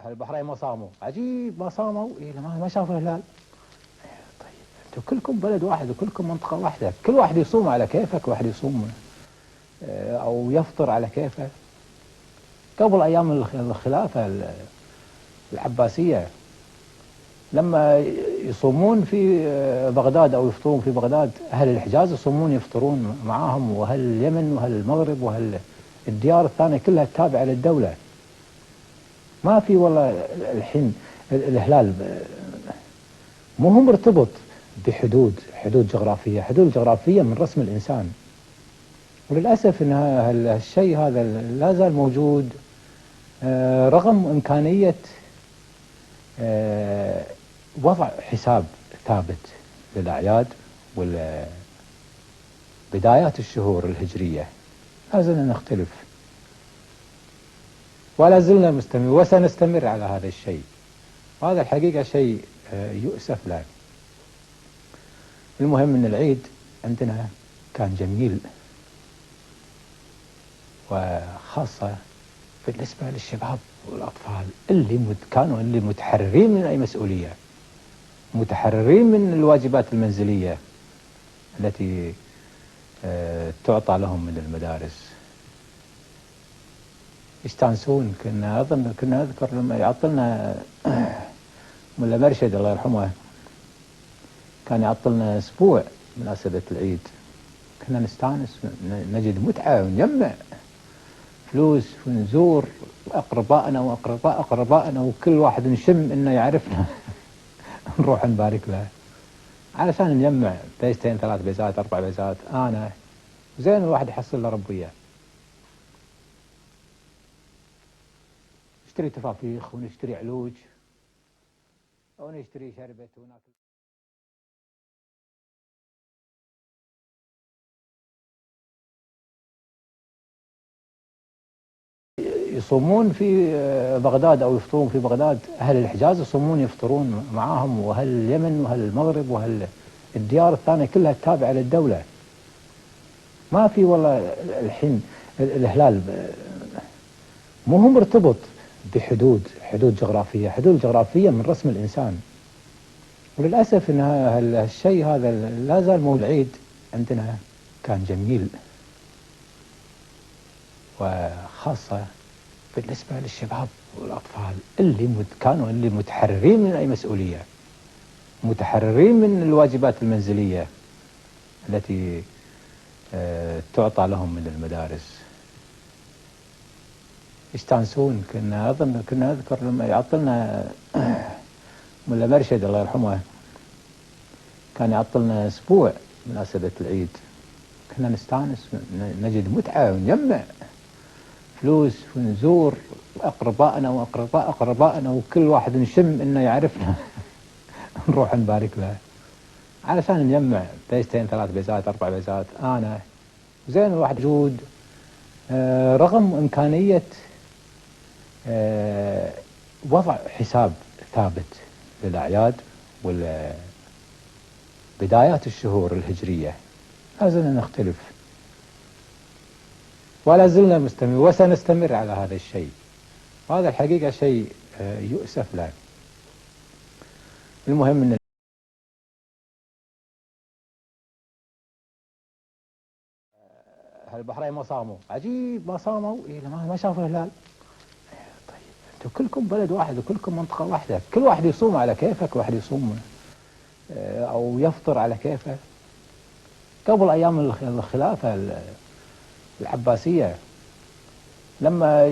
البحرين ما صاموا، عجيب ما صاموا، إيه ما شافوا الهلال. طيب انتم كلكم بلد واحد وكلكم منطقة واحدة، كل واحد يصوم على كيفك، واحد يصوم أو يفطر على كيفه. قبل أيام الخلافة العباسية لما يصومون في بغداد أو يفطرون في بغداد، أهل الحجاز يصومون يفطرون معاهم، وأهل اليمن وأهل المغرب وأهل الديار الثانية كلها تابعة للدولة. ما في والله الحين الهلال مو هو مرتبط حدود جغرافية، حدود جغرافية من رسم الإنسان. وللأسف أن هالشيء هذا لا زال موجود، رغم إمكانية وضع حساب ثابت للأعياد وبدايات الشهور الهجرية. لا زلنا نختلف ولا زلنا مستمر وسنستمر على هذا الشيء، وهذا الحقيقة شيء يؤسف له. المهم أن العيد عندنا كان جميل، وخاصة بالنسبة للشباب والأطفال اللي كانوا متحررين من أي مسؤولية، متحررين من الواجبات المنزلية التي تعطى لهم من المدارس. يستانسون. كنا أذكر لما يعطلنا ملا مرشد الله يرحمه، كان يعطلنا أسبوع مناسبة العيد، كنا نستانس، نجد متعة ونجمع فلوس ونزور أقربائنا أقربائنا، وكل واحد نشم إنه يعرفنا نروح نبارك له علشان نجمع بيزتين 3 بيزات 4 بيزات. أنا زين الواحد يحصل له ربية، نشتري تفافيخ ونشتري علوج ونشتري شربة وناكل. يصومون في بغداد أو يفطرون في بغداد، أهل الحجاز يصومون يفطرون معاهم، وأهل اليمن وأهل المغرب وأهل الديار الثانية كلها تابعة للدولة. ما في والله الحين الهلال مو هو مرتبط حدود جغرافية، حدود جغرافية من رسم الإنسان. وللأسف أن هالشيء هذا لا زال موجود. العيد عندنا كان جميل، وخاصة بالنسبة للشباب والأطفال اللي كانوا متحررين من أي مسؤولية، متحررين من الواجبات المنزلية التي تعطى لهم من المدارس. يستانسون. كنا أذكر لما يعطلنا ملا مرشد الله يرحمه، كان يعطلنا أسبوع مناسبة العيد، كنا نستانس، نجد متعة ونجمع فلوس ونزور أقربائنا أقربائنا، وكل واحد نشم إنه يعرفنا نروح نبارك له علشان نجمع بيزتين 3 بيزات 4 بيزات. أنا زين الواحد موجود، رغم إمكانية وضع حساب ثابت للأعياد وبدايات الشهور الهجرية. لا زلنا نختلف ولا زلنا مستمر وسنستمر على هذا الشيء، وهذا الحقيقة شيء يؤسف له. المهم أن البحرين ما صاموا، عجيب ما صاموا، إيه ما شافوا الهلال. طيب انتم كلكم بلد واحد وكلكم منطقة واحدة، كل واحد يصوم على كيفك، واحد يصوم أو يفطر على كيفه. قبل أيام الخلافة العباسية لما